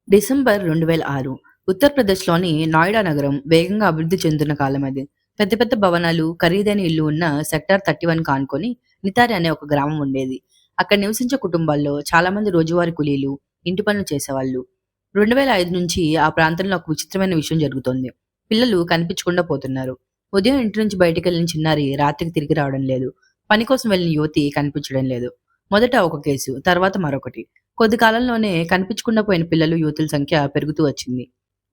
December 2006 ఉత్తరప్రదేశ్‌లోని నోయిడా నగరం వేగంగా అభివృద్ధి చెందుతున్న కాలం అది. పెద్ద పెద్ద భవనాలు, ఖరీదైన ఇల్లు ఉన్న సెక్టార్ 31 ఆనుకొని నితారి అనే ఒక గ్రామం ఉండేది. అక్కడ నివసించే కుటుంబాల్లో చాలా మంది రోజువారీ కూలీలు, ఇంటి పనులు చేసేవాళ్ళు. 2005 నుంచి ఆ ప్రాంతంలో ఒక విచిత్రమైన విషయం జరుగుతోంది. పిల్లలు కనిపించకుండా పోతున్నారు. ఉదయం ఇంటి నుంచి బయటికెళ్ళిన చిన్నారి రాత్రికి తిరిగి రావడం లేదు. పని కోసం వెళ్ళిన యువతి కనిపించడం లేదు. మొదట ఒక కేసు, తర్వాత మరొకటి. కొద్ది కాలంలోనే కనిపించకుండా పోయిన పిల్లలు, యువతుల సంఖ్య పెరుగుతూ వచ్చింది.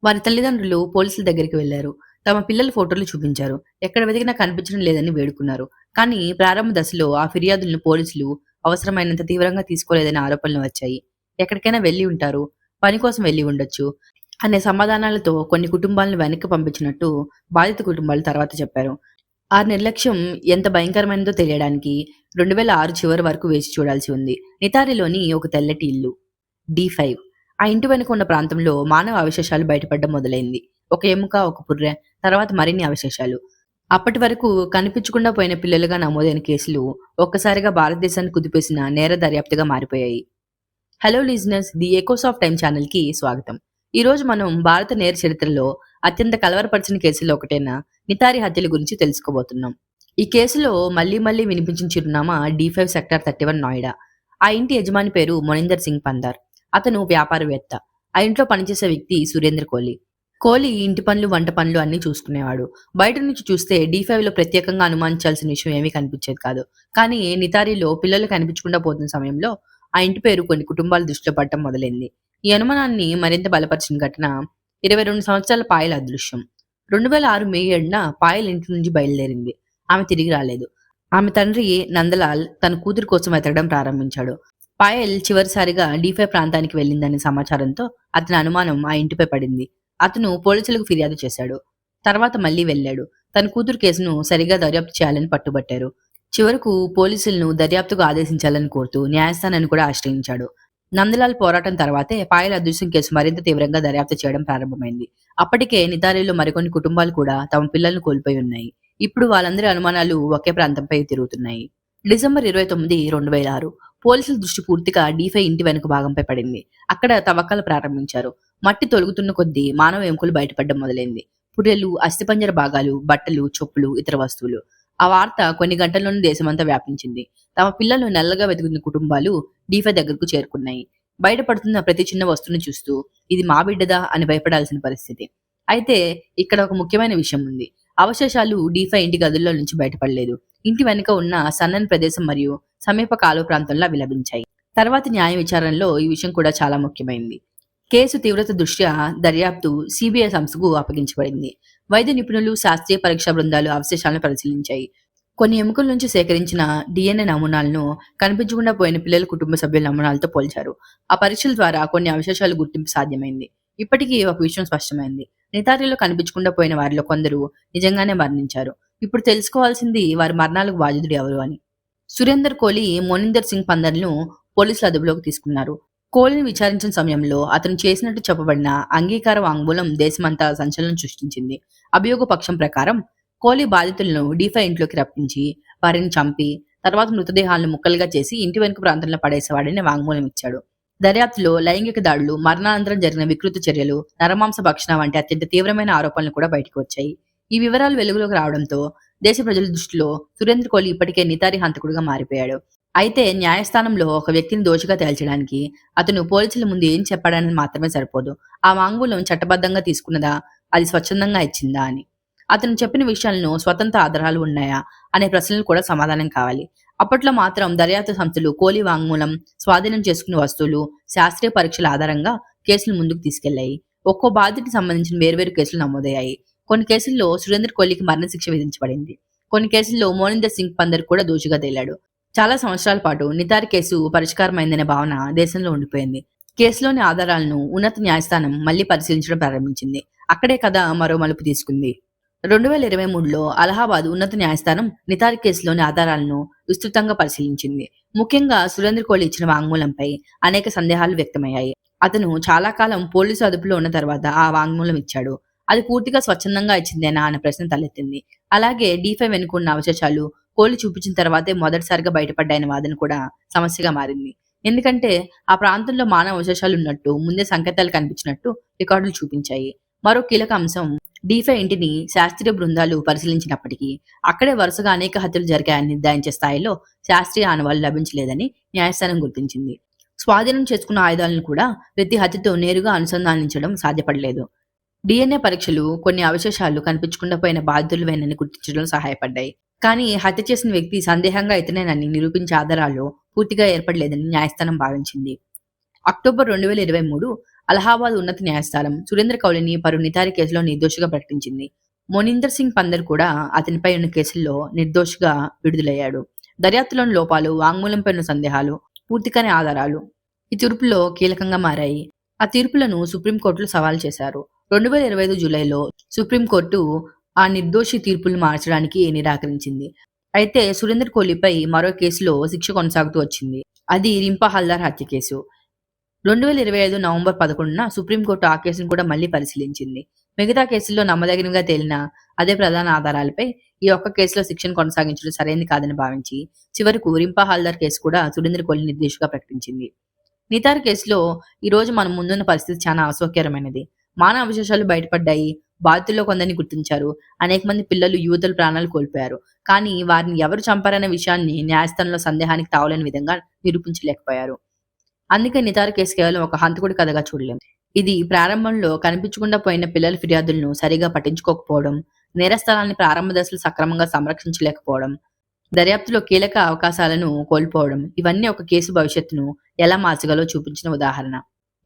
వారి తల్లిదండ్రులు పోలీసుల దగ్గరికి వెళ్లారు. తమ పిల్లల ఫోటోలు చూపించారు. ఎక్కడ వెతికినా కనిపించడం లేదని వేడుకున్నారు. కానీ ప్రారంభ దశలో ఆ ఫిర్యాదులను పోలీసులు అవసరమైనంత తీవ్రంగా తీసుకోలేదనే ఆరోపణలు వచ్చాయి. ఎక్కడికైనా వెళ్లి ఉంటారు, పని కోసం వెళ్లి ఉండొచ్చు అనే సమాధానాలతో కొన్ని కుటుంబాలను వెనక్కి పంపించినట్టు బాధిత కుటుంబాలు తర్వాత చెప్పారు. ఆ నిర్లక్ష్యం ఎంత భయంకరమైనదో తెలియడానికి 2006 చివరి వరకు వేచి చూడాల్సి ఉంది. నితారిలోని ఒక తెల్లటి ఇల్లు D5. ఆ ఇంటి వెనుక ఉన్న ప్రాంతంలో మానవ అవశేషాలు బయటపడడం మొదలైంది. ఒక ఎముక, ఒక పుర్రె, తర్వాత మరిన్ని అవశేషాలు. అప్పటి వరకు కనిపించకుండా పోయిన పిల్లలుగా నమోదైన కేసులు ఒక్కసారిగా భారతదేశాన్ని కుదిపేసిన నేర దర్యాప్తుగా మారిపోయాయి. Hello listeners, the echoes of time ఛానల్కి స్వాగతం. ఈ రోజు మనం భారత నేర చరిత్రలో అత్యంత కలవరపరిచిన కేసుల్లో ఒకటైన నితారి హత్యల గురించి తెలుసుకోబోతున్నాం. ఈ కేసులో మళ్లీ మళ్లీ వినిపించిన చిరునామా D5 సెక్టార్ 31 నోయిడా. ఆ ఇంటి యజమాని పేరు మొనిందర్ సింగ్ పందార్. అతను వ్యాపారవేత్త. ఆ ఇంట్లో పనిచేసే వ్యక్తి సురేంద్ర కోహ్లీ. కోహ్లీ ఇంటి పనులు, వంట పనులు అన్నీ చూసుకునేవాడు. బయట నుంచి చూస్తే D5లో ప్రత్యేకంగా అనుమానించాల్సిన విషయం ఏమీ కనిపించేది కాదు. కానీ నితారిలో పిల్లలు కనిపించకుండా పోతున్న సమయంలో ఆ ఇంటి పేరు కొన్ని కుటుంబాల దృష్టిలో పడటం మొదలైంది. ఈ అనుమానాన్ని మరింత బలపరిచిన ఘటన 22 సంవత్సరాల పాయల అదృశ్యం. 2006 మే 7న పాయల్ ఇంటి నుంచి బయలుదేరింది. ఆమె తిరిగి రాలేదు. ఆమె తండ్రి నందలాల్ తన కూతురు కోసం వెతకడం ప్రారంభించాడు. పాయల్ చివరిసారిగా D5 ప్రాంతానికి వెళ్ళిందనే సమాచారంతో అతని అనుమానం ఆ ఇంటిపై పడింది. అతను పోలీసులకు ఫిర్యాదు చేశాడు. తర్వాత మళ్లీ వెళ్ళాడు. తన కూతురు కేసును సరిగా దర్యాప్తు చేయాలని పట్టుబట్టారు. చివరకు పోలీసులను దర్యాప్తుకు ఆదేశించాలని కోరుతూ న్యాయస్థానాన్ని కూడా ఆశ్రయించాడు. నందలాల్ పోరాటం తర్వాతే పాయల్ అదృశ్యం కేసు మరింత తీవ్రంగా దర్యాప్తు చేయడం ప్రారంభమైంది. అప్పటికే నితారిలో మరికొన్ని కుటుంబాలు కూడా తమ పిల్లలను కోల్పోయి ఉన్నాయి. ఇప్పుడు వాళ్ళందరి అనుమానాలు ఒకే ప్రాంతంపై తిరుగుతున్నాయి. డిసెంబర్ 29, 2006 పోలీసుల దృష్టి పూర్తిగా D5 ఇంటి వెనుక భాగంపై పడింది. అక్కడ తవ్వకాలు ప్రారంభించారు. మట్టి తొలుగుతున్న కొద్దీ మానవ ఎముకలు బయటపడడం మొదలైంది. పుర్రెలు, అస్థిపంజర భాగాలు, బట్టలు, చెప్పులు, ఇతర వస్తువులు. ఆ వార్త కొన్ని గంటల్లోనే దేశమంతా వ్యాపించింది. తమ పిల్లలు నల్లగా వెతుకుతున్న కుటుంబాలు D5 దగ్గరకు చేరుకున్నాయి. బయటపడుతున్న ప్రతి చిన్న వస్తువుని చూస్తూ ఇది మా బిడ్డదా అని భయపడాల్సిన పరిస్థితి. అయితే ఇక్కడ ఒక ముఖ్యమైన విషయం ఉంది. అవశేషాలు D5 ఇంటి గదుల్లో నుంచి బయటపడలేదు. ఇంటి వెనుక ఉన్న సన్నని ప్రదేశం మరియు సమీప కాలువ ప్రాంతంలో అవి లభించాయి. తర్వాతి న్యాయ విచారణలో ఈ విషయం కూడా చాలా ముఖ్యమైంది. కేసు తీవ్రత దృష్ట్యా దర్యాప్తు సిబిఐ సంస్థకు అప్పగించబడింది. వైద్య నిపుణులు, శాస్త్రీయ పరీక్షా బృందాలు అవశేషాలను పరిశీలించాయి. కొన్ని ఎముకల నుంచి సేకరించిన DNA నమూనాలను కనిపించకుండా పోయిన పిల్లల కుటుంబ సభ్యుల నమూనాలతో పోల్చారు. ఆ పరీక్షల ద్వారా కొన్ని అవశేషాలు గుర్తింపు సాధ్యమైంది. ఇప్పటికీ ఒక విషయం స్పష్టమైంది. నితారిలో కనిపించకుండా పోయిన వారిలో కొందరు నిజంగానే మరణించారు. ఇప్పుడు తెలుసుకోవాల్సింది వారి మరణాలకు బాధితుడు ఎవరు అని. సురేందర్ కోహ్లీ, మోనిందర్ సింగ్ పందర్ను పోలీసులు అదుపులోకి తీసుకున్నారు. కోహ్లీని విచారించిన సమయంలో అతను చేసినట్టు చెప్పబడిన అంగీకార వాంగ్మూలం దేశమంతా సంచలనం సృష్టించింది. అభియోగ పక్షం ప్రకారం కోహ్లీ బాధితులను D5 ఇంట్లోకి రప్పించి వారిని చంపి తర్వాత మృతదేహాలను ముక్కలుగా చేసి ఇంటి వెనుక ప్రాంతంలో పడేసేవాడని వాంగ్మూలం ఇచ్చాడు. దర్యాప్తులో లైంగిక దాడులు, మరణానంతరం జరిగిన వికృత చర్యలు, నరమాంస భక్షణ వంటి అత్యంత తీవ్రమైన ఆరోపణలు కూడా బయటకు వచ్చాయి. ఈ వివరాలు వెలుగులోకి రావడంతో దేశ ప్రజల దృష్టిలో సురేంద్ర కోహ్లీ ఇప్పటికే నితారి హంతకుడిగా మారిపోయాడు. అయితే న్యాయస్థానంలో ఒక వ్యక్తిని దోషిగా తేల్చడానికి అతను పోలీసుల ముందు ఏం చెప్పాడని మాత్రమే సరిపోదు. ఆ వాంగ్మూలం చట్టబద్ధంగా తీసుకున్నదా, అది స్వచ్ఛందంగా ఇచ్చిందా అని. అతను చెప్పిన విషయాలను స్వతంత్ర ఆధారాలు ఉన్నాయా అనే ప్రశ్నలు కూడా సమాధానం కావాలి. అప్పట్లో మాత్రం దర్యాప్తు సంస్థలు కోహ్లీ వాంగ్మూలం, స్వాధీనం చేసుకున్న వస్తువులు, శాస్త్రీయ పరీక్షల ఆధారంగా కేసులు ముందుకు తీసుకెళ్లాయి. ఒక్కో బాధితుడికి సంబంధించిన వేర్వేరు కేసులు నమోదయ్యాయి. కొన్ని కేసుల్లో సురేంద్ర కోహ్లీకి మరణశిక్ష విధించబడింది. కొన్ని కేసుల్లో మోనిందర్ సింగ్ పందర్ కూడా దోషిగా తేలాడు. చాలా సంవత్సరాల పాటు నితారి కేసు పరిష్కారమైందనే భావన దేశంలో ఉండిపోయింది. కేసులోని ఆధారాలను ఉన్నత న్యాయస్థానం మళ్లీ పరిశీలించడం ప్రారంభించింది. అక్కడే కథ మరో మలుపు తీసుకుంది. 2023లో అలహాబాద్ ఉన్నత న్యాయస్థానం నితారి కేసులోని ఆధారాలను విస్తృతంగా పరిశీలించింది. ముఖ్యంగా సురేంద్ర కోహ్లీ ఇచ్చిన వాంగ్మూలంపై అనేక సందేహాలు వ్యక్తమయ్యాయి. అతను చాలా కాలం పోలీసు అదుపులో ఉన్న తర్వాత ఆ వాంగ్మూలం ఇచ్చాడు. అది పూర్తిగా స్వచ్ఛందంగా ఇచ్చిందేనా అనే ప్రశ్న తలెత్తింది. అలాగే D5 వెనుకున్న అవశేషాలు కోహ్లీ చూపించిన తర్వాతే మొదటిసారిగా బయటపడ్డాయనే వాదన కూడా సమస్యగా మారింది. ఎందుకంటే ఆ ప్రాంతంలో మానవ అవశేషాలు ఉన్నట్టు ముందే సంకేతాలు కనిపించినట్టు రికార్డులు చూపించాయి. మరో కీలక అంశం డీఫై ఇంటిని శాస్త్రీయ బృందాలు పరిశీలించినప్పటికీ అక్కడే వరుసగా అనేక హత్యలు జరిగాయని నిర్ధారించే స్థాయిలో శాస్త్రీయ ఆనవాళ్లు లభించలేదని న్యాయస్థానం గుర్తించింది. స్వాధీనం చేసుకున్న ఆయుధాలను కూడా ప్రతి హత్యతో నేరుగా అనుసంధానించడం సాధ్యపడలేదు. DNA పరీక్షలు కొన్ని అవశేషాలు కనిపించకుండా పోయిన బాధితులవేనని గుర్తించడంలో సహాయపడ్డాయి. కానీ హత్య చేసిన వ్యక్తి సందేహంగా ఇతనేనని నిరూపించే ఆధారాలు పూర్తిగా ఏర్పడలేదని న్యాయస్థానం భావించింది. అక్టోబర్ 2023 అలహాబాద్ ఉన్నత న్యాయస్థానం సురేంద్ర కౌలిని పలు నితారి కేసులో నిర్దోషిగా ప్రకటించింది. మోనిందర్ సింగ్ పందర్ కూడా అతనిపై ఉన్న కేసుల్లో నిర్దోషిగా విడుదలయ్యాడు. దర్యాప్తులోని లోపాలు, వాంగ్మూలంపై ఉన్న సందేహాలు, పూర్తికాని ఆధారాలు ఈ తీర్పులో కీలకంగా మారాయి. ఆ తీర్పులను సుప్రీంకోర్టులో సవాల్ చేశారు. 2025 జూలైలో సుప్రీంకోర్టు ఆ నిర్దోషి తీర్పులు మార్చడానికి నిరాకరించింది. అయితే సురేందర్ కోహ్లీపై మరో కేసులో శిక్ష కొనసాగుతూ వచ్చింది. అది రింపా హల్దార్ హత్య కేసు. 2025 నవంబర్ 11న సుప్రీంకోర్టు ఆ కేసును కూడా మళ్లీ పరిశీలించింది. మిగతా కేసుల్లో నమ్మదగినగా తేలిన అదే ప్రధాన ఆధారాలపై ఈ ఒక్క కేసులో శిక్షను కొనసాగించడం సరైంది కాదని భావించి చివరకు రింపా హల్దార్ కేసు కూడా సురేందర్ కోహ్లీ నిర్దోషిగా ప్రకటించింది. నితార్ కేసులో ఈ రోజు మనం ముందున్న పరిస్థితి చాలా అసౌకర్యమైనది. మానవ అవశేషాలు బయటపడ్డాయి. బాధితుల్లో కొందరిని గుర్తించారు. అనేక మంది పిల్లలు, యువతులు ప్రాణాలు కోల్పోయారు. కానీ వారిని ఎవరు చంపారనే విషయాన్ని న్యాయస్థానంలో సందేహానికి తావులేని విధంగా నిరూపించలేకపోయారు. అందుకే నితార్ కేసు కేవలం ఒక హంతకుడి కథగా చూడలేం. ఇది ప్రారంభంలో కనిపించకుండా పోయిన పిల్లల ఫిర్యాదులను సరిగా పట్టించుకోకపోవడం, నేరస్థలాన్ని ప్రారంభ దశలో సక్రమంగా సంరక్షించలేకపోవడం, దర్యాప్తులో కీలక అవకాశాలను కోల్పోవడం, ఇవన్నీ ఒక కేసు భవిష్యత్తును ఎలా మార్చగలో చూపించిన ఉదాహరణ.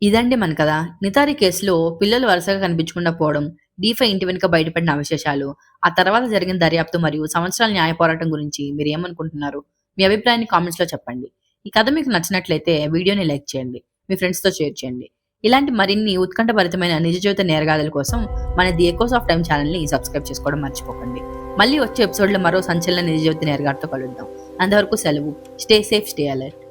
ఇదండి మన కథ. నితారి కేసులో పిల్లలు వరుసగా కనిపించకుండా పోవడం, డీఫై ఇంటి వెనుక బయటపడిన అవశేషాలు, ఆ తర్వాత జరిగిన దర్యాప్తు మరియు సంవత్సరాల న్యాయ పోరాటం గురించి మీరు ఏమనుకుంటున్నారు? మీ అభిప్రాయాన్ని కామెంట్స్ లో చెప్పండి. ఈ కథ మీకు నచ్చినట్లయితే వీడియోని లైక్ చేయండి, మీ ఫ్రెండ్స్ తో షేర్ చేయండి. ఇలాంటి మరిన్ని ఉత్కంఠభరితమైన నిజ జీవిత నేరగాథల కోసం మన the echoes of time channel ని సబ్స్క్రైబ్ చేసుకోవడం మర్చిపోకండి. మళ్ళీ వచ్చే ఎపిసోడ్ లో మరో సంచలన నిజ జీవిత నేరగాథతో కలుద్దాం. అంతవరకు సెలవు. Stay safe, stay alert.